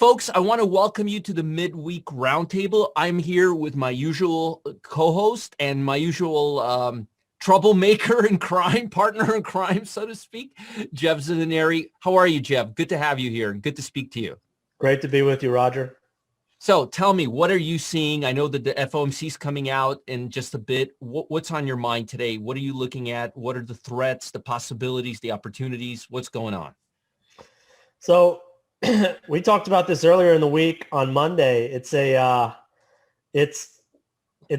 folks, I want to welcome you to the midweek roundtable. I'm here with my usual co-host and my usual troublemaker in crime, partner in crime, so to speak, Jeff Zinaneri. How are you, Jeff? Good to have you here and good to speak to you. Great to be with you, Roger. So tell me, what are you seeing? I know that the FOMC is coming out in just a bit. What's on your mind today? What are you looking at? What are the threats, the possibilities, the opportunities? What's going on? So we talked about this earlier in the week on Monday. It's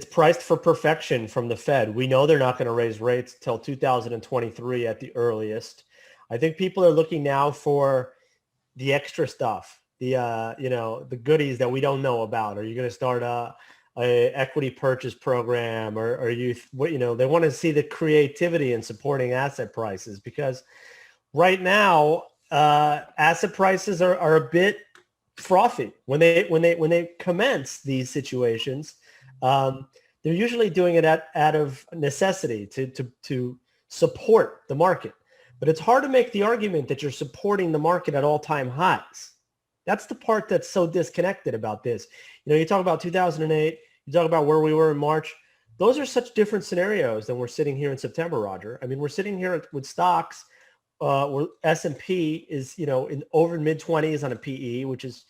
priced for perfection from the Fed. We know they're not going to raise rates till 2023 at the earliest. I think people are looking now for the extra stuff, the goodies that we don't know about. Are you going to start a equity purchase program, or are you, they want to see the creativity in supporting asset prices, because right now asset prices are a bit frothy when they commence these situations. They're usually doing it out of necessity to support the market. But it's hard to make the argument that you're supporting the market at all-time highs. That's the part that's so disconnected about this. You talk about 2008, you talk about where we were in March. Those are such different scenarios than we're sitting here in September, Roger. I mean, we're sitting here with stocks where S&P is, in over mid-20s on a PE, which is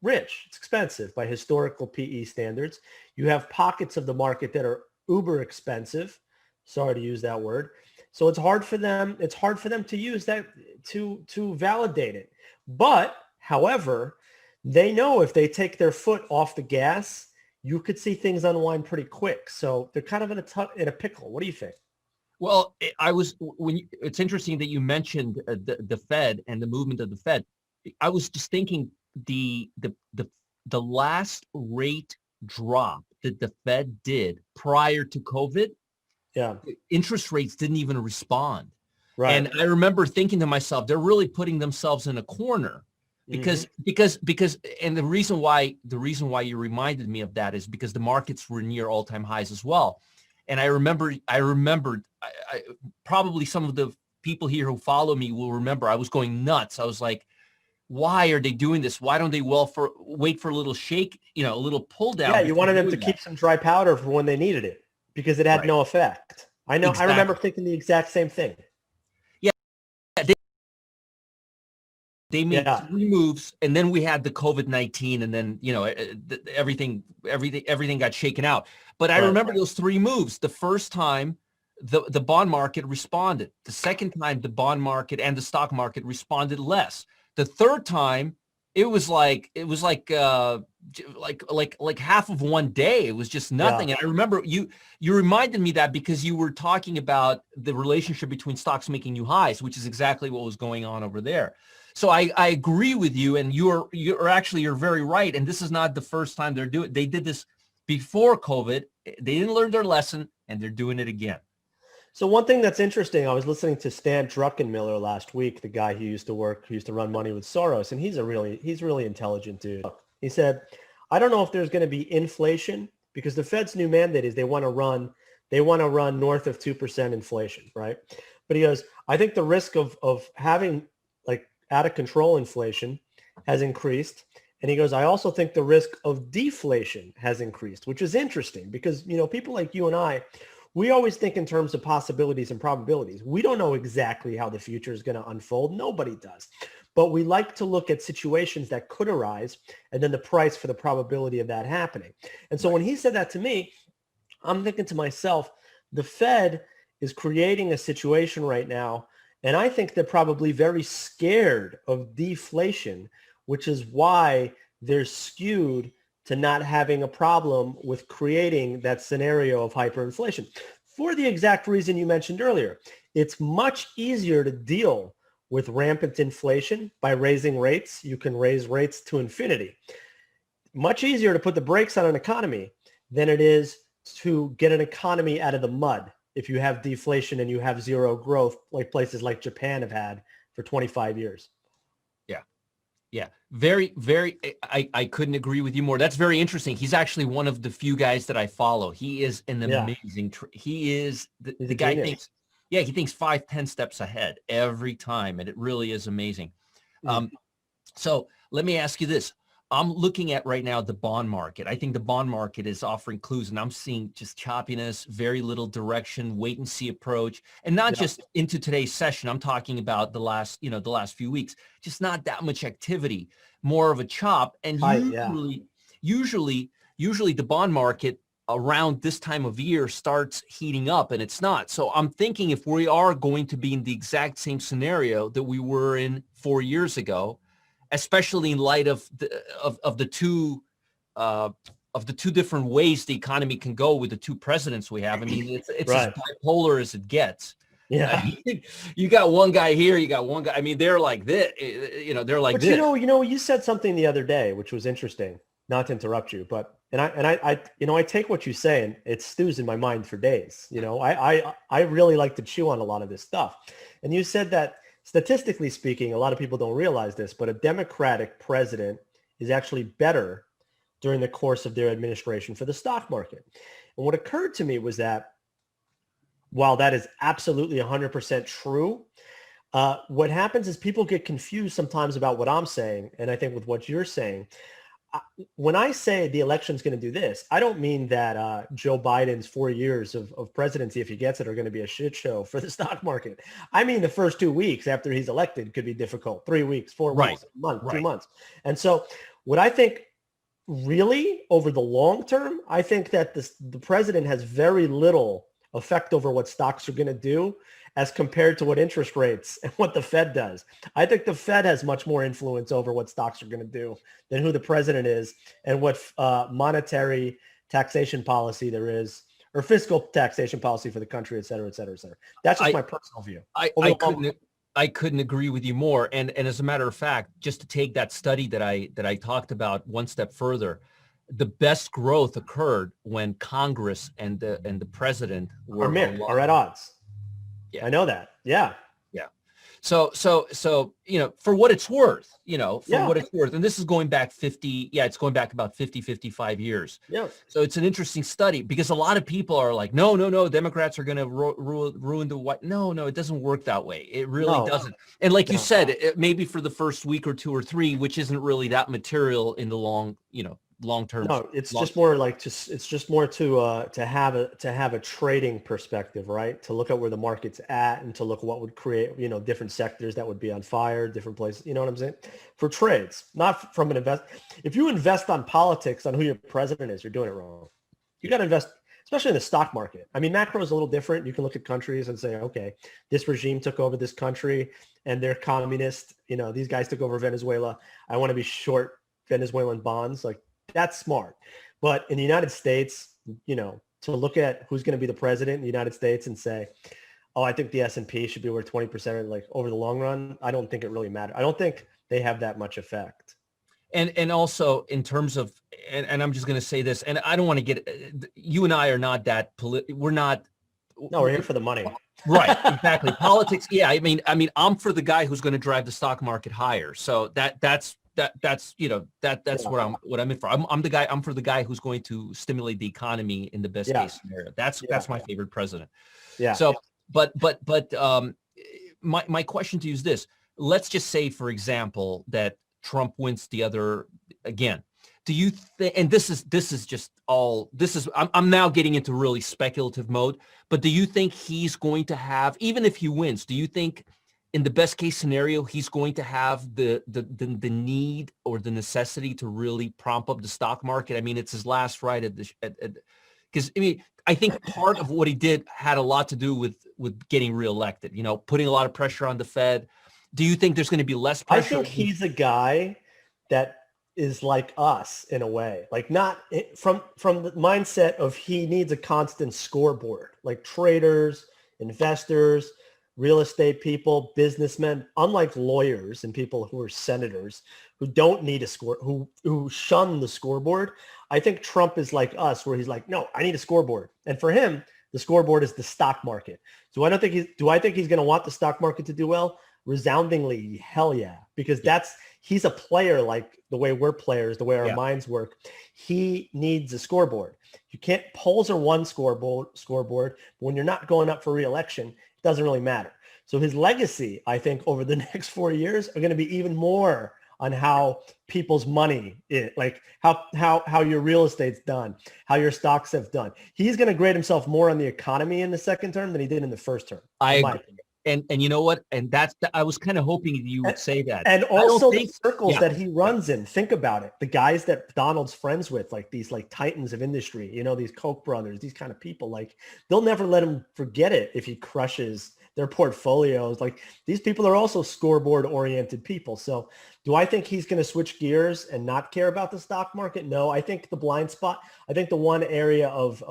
rich. It's expensive by historical PE standards. You have pockets of the market that are uber expensive. Sorry to use that word. So it's hard for them to use that to validate it. But however, they know if they take their foot off the gas, you could see things unwind pretty quick. So they're kind of in a pickle. What do you think? Well, it's interesting that you mentioned the Fed and the movement of the Fed. I was just thinking the last rate drop that the Fed did prior to COVID, interest rates didn't even respond. Right. And I remember thinking to myself, they're really putting themselves in a corner because and the reason why you reminded me of that is because the markets were near all-time highs as well. And I remembered probably some of the people here who follow me will remember I was going nuts. I was like, why are they doing this? Why don't they wait for a little shake, a little pull down? Yeah, you wanted them to keep some dry powder for when they needed it because it had no effect. I know. Exactly. I remember thinking the exact same thing. Yeah, they made 3 moves, and then we had the COVID-19, and then everything got shaken out. But I remember those 3 moves. The first time, the bond market responded. The second time, the bond market and the stock market responded less. The third time, it was like half of one day. It was just nothing. Yeah. And I remember you reminded me that because you were talking about the relationship between stocks making new highs, which is exactly what was going on over there. So I agree with you, and you're very right. And this is not the first time they're doing it. They did this before COVID. They didn't learn their lesson, and they're doing it again. So one thing that's interesting, I was listening to Stan Druckenmiller last week, the guy who used to run money with Soros, and he's really intelligent dude. He said, I don't know if there's going to be inflation because the Fed's new mandate is they want to run north of 2% inflation, right? But he goes, I think the risk of having like out of control inflation has increased. And he goes, I also think the risk of deflation has increased, which is interesting because, people like you and I, we always think in terms of possibilities and probabilities. We don't know exactly how the future is going to unfold. Nobody does. But we like to look at situations that could arise and then the price for the probability of that happening. And so when he said that to me, I'm thinking to myself, the Fed is creating a situation right now, and I think they're probably very scared of deflation, which is why they're skewed to not having a problem with creating that scenario of hyperinflation. For the exact reason you mentioned earlier, it's much easier to deal with rampant inflation by raising rates. You can raise rates to infinity. Much easier to put the brakes on an economy than it is to get an economy out of the mud if you have deflation and you have zero growth like places like Japan have had for 25 years. Yeah, very, very, I couldn't agree with you more. That's very interesting. He's actually one of the few guys that I follow. He is an amazing, he is, the guy thinks, he thinks 5-10 steps ahead every time. And it really is amazing. So let me ask you this. I'm looking at right now the bond market. I think the bond market is offering clues, and I'm seeing just choppiness, very little direction, wait and see approach, and not Yeah. just into today's session. I'm talking about the last few weeks. Just not that much activity, more of a chop. And Yeah. usually the bond market around this time of year starts heating up, and it's not. So I'm thinking if we are going to be in the exact same scenario that we were in 4 years ago, especially in light of the two different ways the economy can go with the two presidents we have. I mean, it's as Right. bipolar as it gets. Yeah. You got one guy here, you got one guy. I mean, they're like this. They're like But this. you said something the other day, which was interesting. Not to interrupt you, but I take what you say, and it stews in my mind for days. I really like to chew on a lot of this stuff. And you said that statistically speaking, a lot of people don't realize this, but a Democratic president is actually better during the course of their administration for the stock market. And what occurred to me was that while that is absolutely 100% true, what happens is people get confused sometimes about what I'm saying. And I think with what you're saying, when I say the election's going to do this, I don't mean that Joe Biden's 4 years of presidency, if he gets it, are going to be a shit show for the stock market. I mean, the first 2 weeks after he's elected could be difficult. 3 weeks, 4 weeks, a month, 2 months. And so what I think really over the long term, I think that the president has very little effect over what stocks are going to do as compared to what interest rates and what the Fed does. I think the Fed has much more influence over what stocks are going to do than who the president is and what monetary taxation policy there is, or fiscal taxation policy for the country, et cetera, et cetera, et cetera. That's just my personal view. I couldn't agree with you more. And as a matter of fact, just to take that study that I talked about one step further, the best growth occurred when Congress and the president are at odds. Yeah. I know that. Yeah. Yeah. So, for what it's worth, what it's worth. And this is going back it's going back about 50, 55 years. Yeah. So it's an interesting study because a lot of people are like, no, Democrats are going to ruin the white. No, it doesn't work that way. It really doesn't. And like you said, maybe for the first week or two or three, which isn't really that material in the long term. No, it's just more like to have a trading perspective, right? To look at where the market's at and to look at what would create, different sectors that would be on fire, different places. You know what I'm saying? For trades, not from an invest. If you invest on politics, on who your president is, you're doing it wrong. You got to invest, especially in the stock market. I mean, macro is a little different. You can look at countries and say, okay, this regime took over this country and they're communist. These guys took over Venezuela. I want to be short Venezuelan bonds. Like, that's smart. But in the United States, to look at who's going to be the president in the United States and say, oh, I think the S&P should be worth 20% like over the long run, I don't think it really matters. I don't think they have that much effect. And also in terms of, and I'm just going to say this, and I don't want to get, you and I are not that, we're not. No, we're here for the money. Right, exactly. Politics. Yeah. I mean, I'm for the guy who's going to drive the stock market higher. So that's what I'm in for. I'm for the guy who's going to stimulate the economy in the best case scenario. That's my favorite president. Yeah. So, but my question to you is this: let's just say, for example, that Trump wins the other again. Do you think? And I'm now getting into really speculative mode. But do you think he's going to have, even if he wins, do you think, in the best case scenario, he's going to have the need or the necessity to really prompt up the stock market? I mean, it's his last ride because I think part of what he did had a lot to do with getting reelected, putting a lot of pressure on the Fed. Do you think there's going to be less pressure? I think he's a guy that is like us in a way, like not from the mindset of he needs a constant scoreboard, like traders, investors, real estate people, businessmen, unlike lawyers and people who are senators who don't need a score, who shun the scoreboard. I think Trump is like us, where he's like, no, I need a scoreboard. And for him, the scoreboard is the stock market. So I think he's going to want the stock market to do well? Resoundingly, hell yeah, because he's a player like the way we're players, the way our minds work. He needs a scoreboard. You can't, polls are one scoreboard, but when you're not going up for re-election, it doesn't really matter. So his legacy, I think, over the next 4 years are going to be even more on how people's money is, like how your real estate's done, how your stocks have done. He's going to grade himself more on the economy in the second term than he did in the first term. I agree. And you know what? And I was kind of hoping you would say that. And also the circles yeah. that he runs in. Think about it. The guys that Donald's friends with, like these like titans of industry, you know, these Koch brothers, these kind of people, like they'll never let him forget it if he crushes their portfolios. Like these people are also scoreboard oriented people. So do I think he's going to switch gears and not care about the stock market? No, I think the blind spot, I think the one area of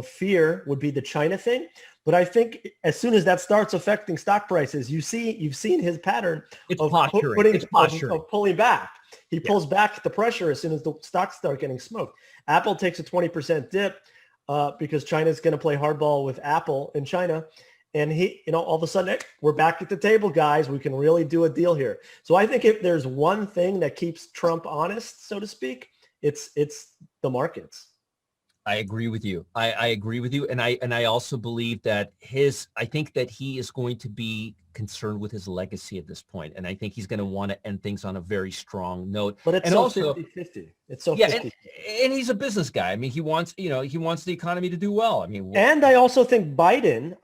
fear would be the China thing. But I think as soon as that starts affecting stock prices, you've seen his pattern of pulling back. He pulls back the pressure as soon as the stocks start getting smoked. Apple takes a 20% dip because China's going to play hardball with Apple in China. And all of a sudden, we're back at the table, guys. We can really do a deal here. So I think if there's one thing that keeps Trump honest, so to speak, it's the markets. I agree with you. I agree with you. And I also believe that I think that he is going to be concerned with his legacy at this point. And I think he's going to want to end things on a very strong note. But it's also 50-50. It's so 50. And he's a business guy. I mean, he wants the economy to do well. I mean, and I also think Biden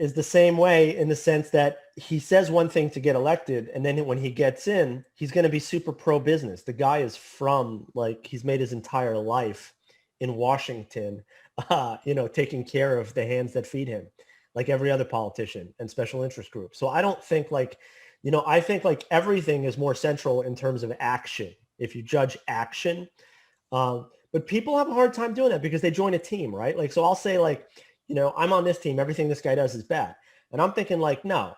is the same way in the sense that he says one thing to get elected. And then when he gets in, he's going to be super pro-business. The guy is he's made his entire life in Washington, taking care of the hands that feed him, like every other politician and special interest group. So I don't think I think everything is more central in terms of action. If you judge action, but people have a hard time doing that because they join a team, right? Like, so I'll say I'm on this team. Everything this guy does is bad. And I'm thinking no,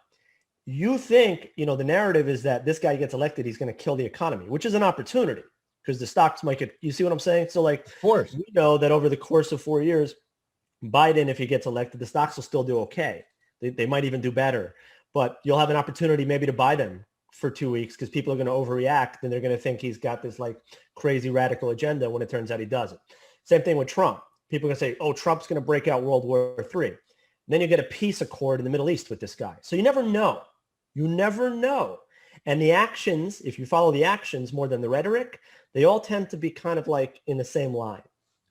you think, the narrative is that this guy gets elected, he's going to kill the economy, which is an opportunity because the stocks might get, you see what I'm saying? So of course, we know that over the course of 4 years, Biden, if he gets elected, the stocks will still do okay. They might even do better, but you'll have an opportunity maybe to buy them for 2 weeks because people are going to overreact and they're going to think he's got this crazy radical agenda when it turns out he doesn't. Same thing with Trump. People are going to say, oh, Trump's going to break out World War III. And then you get a peace accord in the Middle East with this guy. So you never know. You never know. And the actions, if you follow the actions more than the rhetoric, they all tend to be kind of in the same line.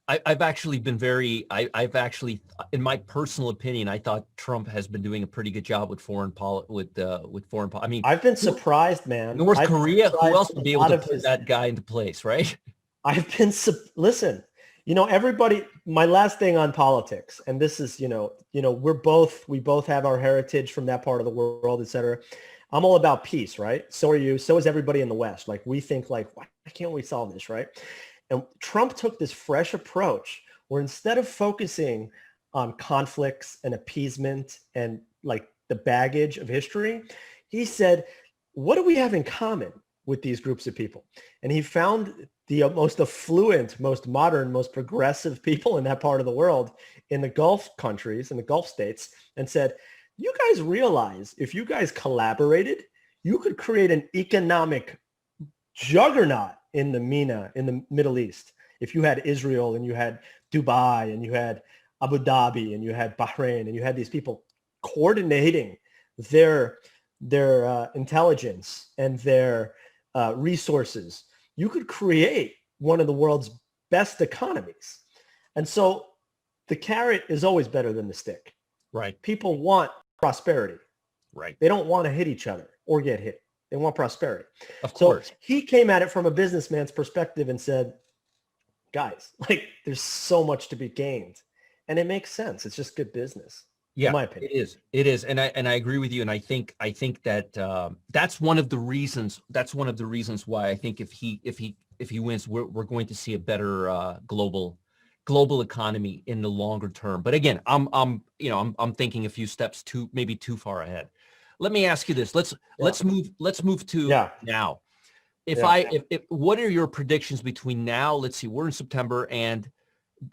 I've actually been in my personal opinion, I thought Trump has been doing a pretty good job with foreign policy. I mean, I've been surprised, man. North Korea, who else would be able to put that guy into place, right? Listen, everybody, my last thing on politics, and this is, we both have our heritage from that part of the world, et cetera. I'm all about peace, right? So are you. So is everybody in the West. We think why can't we solve this, right? And Trump took this fresh approach where instead of focusing on conflicts and appeasement and the baggage of history, he said, what do we have in common with these groups of people? And he found the most affluent, most modern, most progressive people in that part of the world in the Gulf countries, in the Gulf states, and said, you guys realize if you guys collaborated, you could create an economic juggernaut in the MENA, in the Middle East. If you had Israel and you had Dubai and you had Abu Dhabi and you had Bahrain and you had these people coordinating their intelligence and their resources, you could create one of the world's best economies. And so the carrot is always better than the stick. Right. People want prosperity. Right. They don't want to hit each other or get hit. They want prosperity. Of course. So he came at it from a businessman's perspective and said, guys, there's so much to be gained. And it makes sense. It's just good business. Yeah, in my opinion. It is. And I agree with you. And I think that that's one of the reasons why I think if he wins, we're going to see a better global economy in the longer term. But again, I'm thinking a few steps maybe too far ahead. Let me ask you this. Let's move to now. What are your predictions between now? Let's see, we're in September, and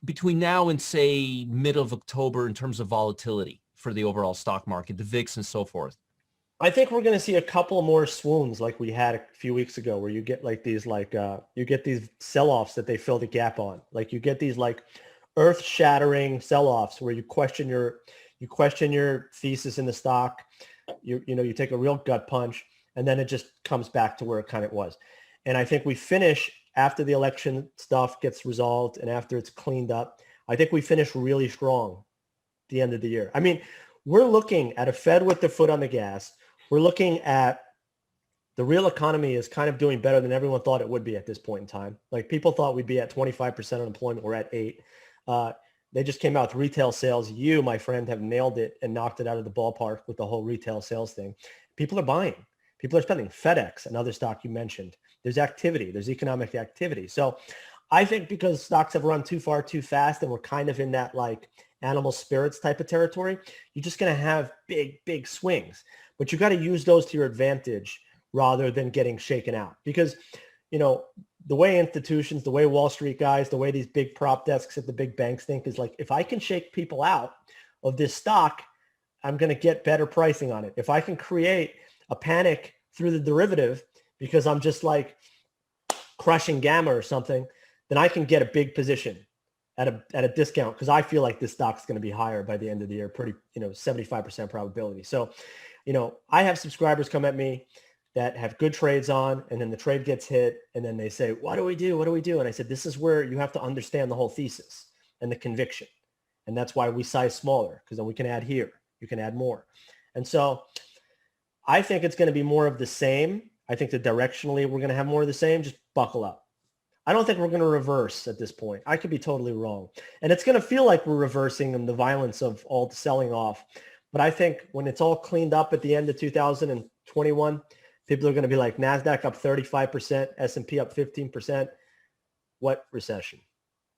between now and say mid of October in terms of volatility for the overall stock market, the VIX and so forth. I think we're going to see a couple more swoons like we had a few weeks ago, where you get these sell-offs that they fill the gap on. You get these earth-shattering sell-offs where you question your thesis in the stock. you take a real gut punch, and then it just comes back to where it kind of was. And I think we finish after the election stuff gets resolved and after it's cleaned up. I think we finish really strong at the end of the year. I mean, we're looking at a Fed with their foot on the gas. We're looking at the real economy is kind of doing better than everyone thought it would be at this point in time. Like people thought we'd be at 25% unemployment. We're at 8%. They just came out with retail sales. You, my friend, have nailed it and knocked it out of the ballpark with the whole retail sales thing. People are buying. People are spending. FedEx, another stock you mentioned. There's activity. There's economic activity. So I think because stocks have run too far too fast and we're kind of in that like animal spirits type of territory, you're just going to have big swings. But you got to use those to your advantage rather than getting shaken out. Because, the way institutions, the way Wall Street guys, the way these big prop desks at the big banks think is like, if I can shake people out of this stock, I'm going to get better pricing on it. If I can create a panic through the derivative because I'm just like crushing gamma or something, then I can get a big position at a discount because I feel like this stock's going to be higher by the end of the year, pretty, 75% probability. So, I have subscribers come at me that have good trades on, and then the trade gets hit, and then they say, what do we do? What do we do? And I said, this is where you have to understand the whole thesis and the conviction. And that's why we size smaller, because then we can add here. You can add more. And so I think it's going to be more of the same. I think that directionally we're going to have more of the same. Just buckle up. I don't think we're going to reverse at this point. I could be totally wrong. And it's going to feel like we're reversing in the violence of all the selling off. But I think when it's all cleaned up at the end of 2021, people are going to be like, NASDAQ up 35%, S&P up 15%. What recession?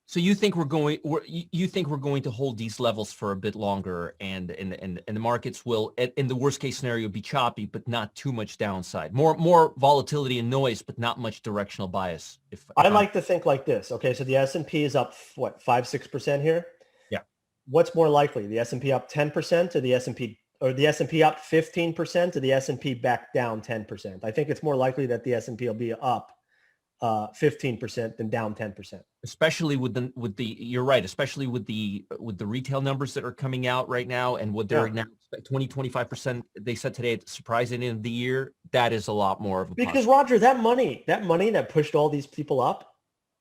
So you think we're going to hold these levels for a bit longer, and the markets will, in the worst case scenario, be choppy, but not too much downside. More volatility and noise, but not much directional bias. If I like to think like this. Okay, so the S&P is up 5-6% here. Yeah. What's more likely, the S&P up 10% or the S&P up 15% or the S&P back down 10%? I think it's more likely that the S&P will be up 15% than down 10%. Especially with the you're right, especially with the retail numbers that are coming out right now and what they're now 20-25% they said today at the surprise end of the year. That is a lot more of a because Roger, that money that pushed all these people up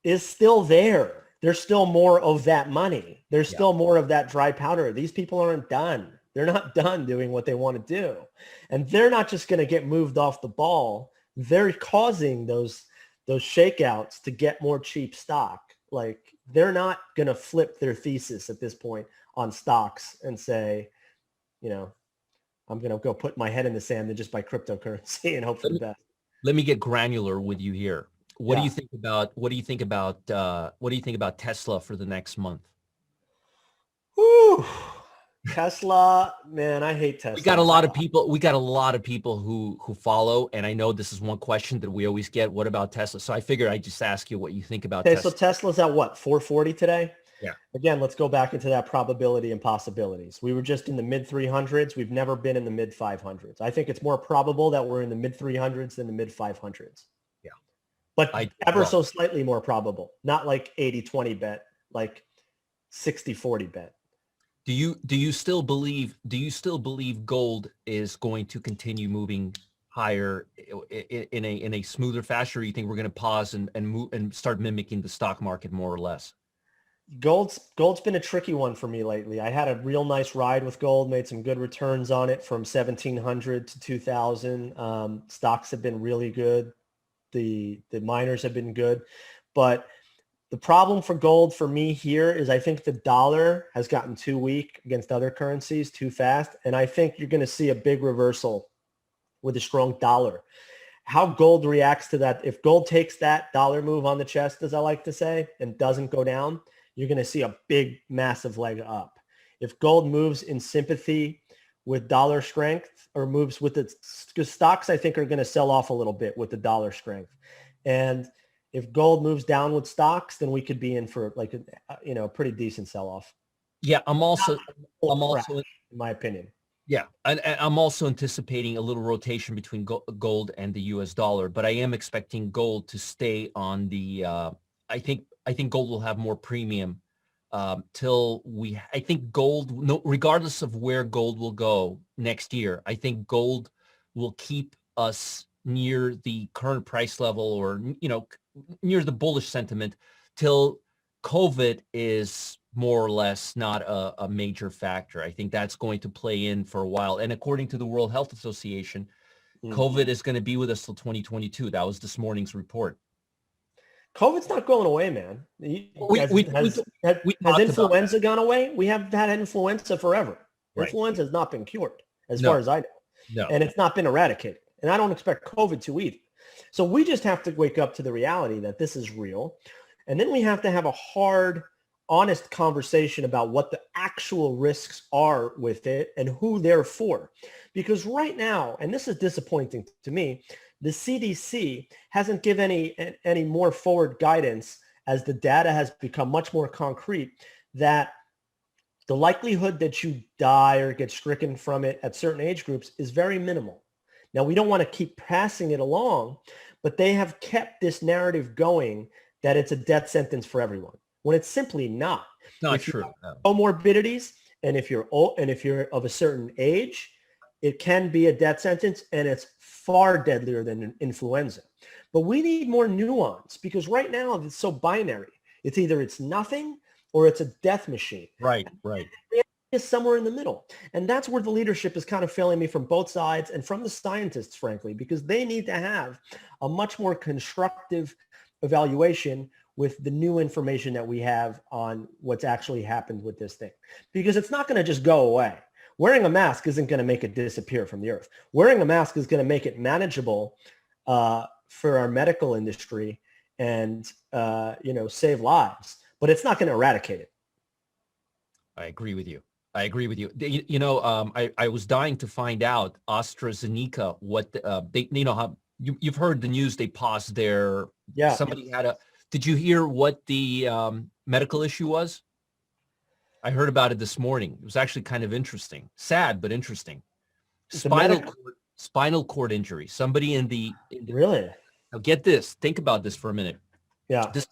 is still there. There's still more of that money. There's still more of that dry powder. These people aren't done. They're not done doing what they want to do. And they're not just going to get moved off the ball. They're causing those shakeouts to get more cheap stock. Like they're not going to flip their thesis at this point on stocks and say, I'm going to go put my head in the sand and just buy cryptocurrency and hope for the best. Let me get granular with you here. What do you think about Tesla for the next month? Whew. Tesla, man, I hate Tesla. We got a lot of people who follow, and I know this is one question that we always get. What about Tesla? So I figured I'd just ask you what you think about Tesla. So Tesla's at what, 440 today? Yeah. Again, let's go back into that probability and possibilities. We were just in the mid 300s. We've never been in the mid 500s. I think it's more probable that we're in the mid 300s than the mid 500s. Yeah. But so slightly more probable, not like 80-20 bet, like 60-40 bet. Do you still believe gold is going to continue moving higher in a smoother fashion, or you think we're going to pause and move and start mimicking the stock market more or less? Gold's been a tricky one for me lately. I had a real nice ride with gold, made some good returns on it from 1,700 to 2,000. Stocks have been really good. The miners have been good, but the problem for gold for me here is I think the dollar has gotten too weak against other currencies too fast. And I think you're going to see a big reversal with a strong dollar. How gold reacts to that, if gold takes that dollar move on the chest, as I like to say, and doesn't go down, you're going to see a big, massive leg up. If gold moves in sympathy with dollar strength or moves with its, because stocks, I think, are going to sell off a little bit with the dollar strength. And if gold moves down with stocks, then we could be in for like a pretty decent sell-off. Yeah, I'm also, in my opinion. Yeah, and I'm also anticipating a little rotation between gold and the U.S. dollar, but I am expecting gold to stay on the. I think gold will have more premium I think gold, no, regardless of where gold will go next year, I think gold will keep us near the current price level, or, near the bullish sentiment till COVID is more or less not a major factor. I think that's going to play in for a while. And according to the World Health Association, COVID is going to be with us till 2022. That was this morning's report. COVID's not going away, man. Has talked influenza gone away? We have had influenza forever. Right. Influenza has not been cured, as No. far as I know. No. And it's not been eradicated. And I don't expect COVID to either. So we just have to wake up to the reality that this is real. And then we have to have a hard, honest conversation about what the actual risks are with it and who they're for. Because right now, and this is disappointing to me, the CDC hasn't given any more forward guidance as the data has become much more concrete that the likelihood that you die or get stricken from it at certain age groups is very minimal. Now, we don't want to keep passing it along, but they have kept this narrative going that it's a death sentence for everyone, when it's simply not. Not if true. You have comorbidities, and if you're old, and if you're of a certain age, it can be a death sentence, and it's far deadlier than influenza. But we need more nuance, because right now it's so binary. It's either it's nothing or it's a death machine. Right. Is somewhere in the middle. And that's where the leadership is kind of failing me from both sides and from the scientists, frankly, because they need to have a much more constructive evaluation with the new information that we have on what's actually happened with this thing. Because it's not going to just go away. Wearing a mask isn't going to make it disappear from the earth. Wearing a mask is going to make it manageable for our medical industry and, save lives. But it's not going to eradicate it. I agree with you. I was dying to find out AstraZeneca, what they, how you've heard the news, they paused their, somebody did you hear what the medical issue was? I heard about it this morning. It was actually kind of interesting, sad, but interesting. Spinal cord injury. Somebody in the really? Now get this, think about this for a minute. Yeah. This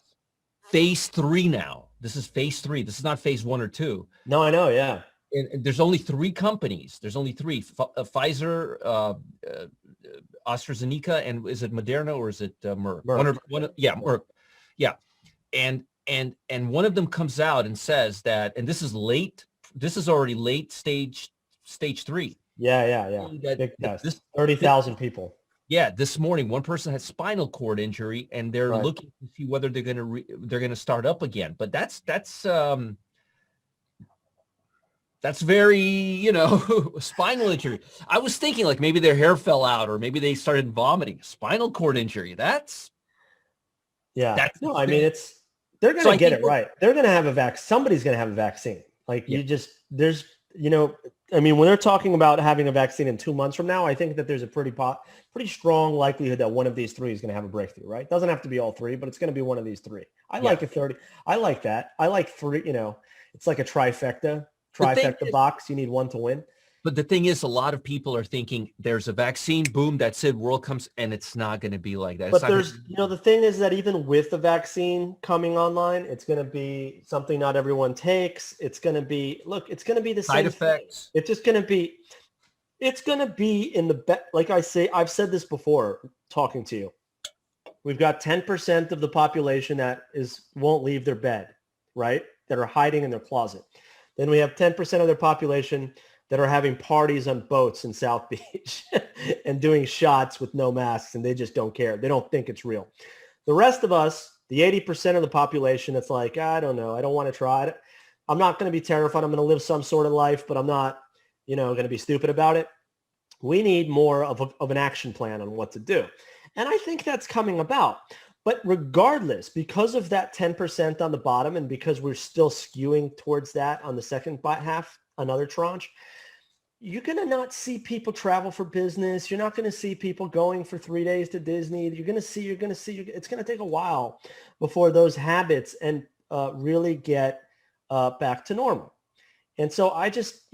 phase 3 now. This is phase 3. This is not phase 1 or 2. No, I know. Yeah. And there's only 3 companies. There's only 3: Pfizer, AstraZeneca, and is it Moderna or is it Merck? Merck. Yeah. And one of them comes out and says that, and this is already late stage 3. Yeah. Big test. 30,000 people. Yeah, this morning one person had spinal cord injury, and they're looking to see whether they're going to start up again. But that's very, spinal injury. I was thinking like maybe their hair fell out, or maybe they started vomiting. Spinal cord injury. I mean, they're going to get it right. They're going to have somebody's going to have a vaccine. Like when they're talking about having a vaccine in 2 months from now, I think that there's a pretty strong likelihood that one of these 3 is going to have a breakthrough, right? It doesn't have to be all 3, but it's going to be one of these 3. I like a 30. I like that. I like 3, it's like a trifecta box. You need 1 to win. But the thing is, a lot of people are thinking there's a vaccine, boom, that's it, world comes, and it's not going to be like that. But the thing is that even with the vaccine coming online, it's going to be something not everyone takes. It's going to be, it's going to be the same side effects. It's just going to be, it's going to be in the, like I say, I've said this before talking to you. We've got 10% of the population that won't leave their bed, right? That are hiding in their closet. Then we have 10% of their population that are having parties on boats in South Beach and doing shots with no masks, and they just don't care. They don't think it's real. The rest of us, the 80% of the population, it's like, I don't know. I don't want to try it. I'm not going to be terrified. I'm going to live some sort of life, but I'm not, going to be stupid about it. We need more of an action plan on what to do. And I think that's coming about. But regardless, because of that 10% on the bottom, and because we're still skewing towards that on the second half, another tranche, you're going to not see people travel for business. You're not going to see people going for 3 days to Disney. You're going to see, it's going to take a while before those habits and really get back to normal. And so I just,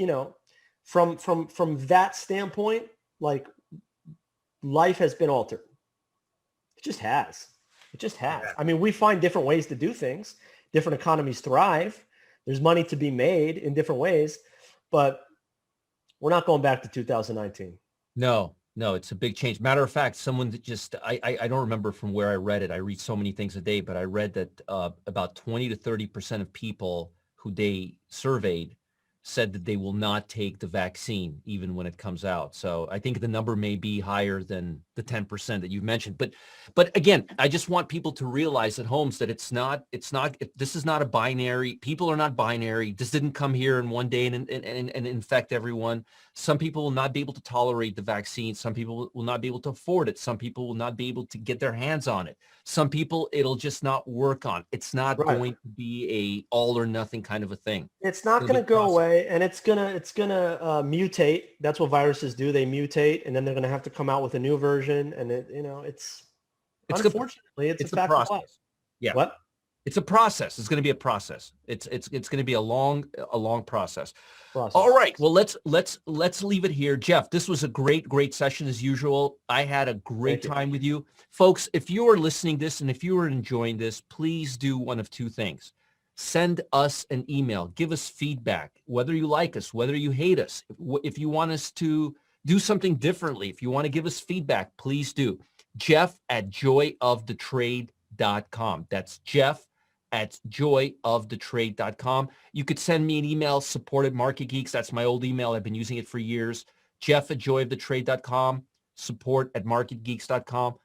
from that standpoint, like, life has been altered. It just has. I mean, we find different ways to do things. Different economies thrive. There's money to be made in different ways, but we're not going back to 2019. No, it's a big change. Matter of fact, someone that just, I don't remember from where I read it. I read so many things a day, but I read that about 20 to 30% of people who they surveyed said that they will not take the vaccine even when it comes out. So I think the number may be higher than the 10% that you've mentioned. But again, I just want people to realize at homes that this is not a binary. People are not binary. This didn't come here in one day and infect everyone. Some people will not be able to tolerate the vaccine. Some people will not be able to afford it. Some people will not be able to get their hands on it. Some people, it'll just not work on. It's not going to be a all or nothing kind of a thing. It's not going to go away, and it's gonna mutate. That's what viruses do. They mutate, and then they're going to have to come out with a new version. And it's unfortunately it's a fact of life. Yeah. What? It's a process. It's going to be a process. It's going to be a long process. All right. Well, let's leave it here. Jeff, this was a great session as usual. I had a great time with you. Folks, if you are listening to this and if you are enjoying this, please do one of two things. Send us an email. Give us feedback, whether you like us, whether you hate us. If you want us to do something differently, if you want to give us feedback, please do. Jeff@joyofthetrade.com. That's Jeff@joyofthetrade.com. You could send me an email, support@MarketGeeks. That's my old email. I've been using it for years. Jeff@joyofthetrade.com, support@marketgeeks.com.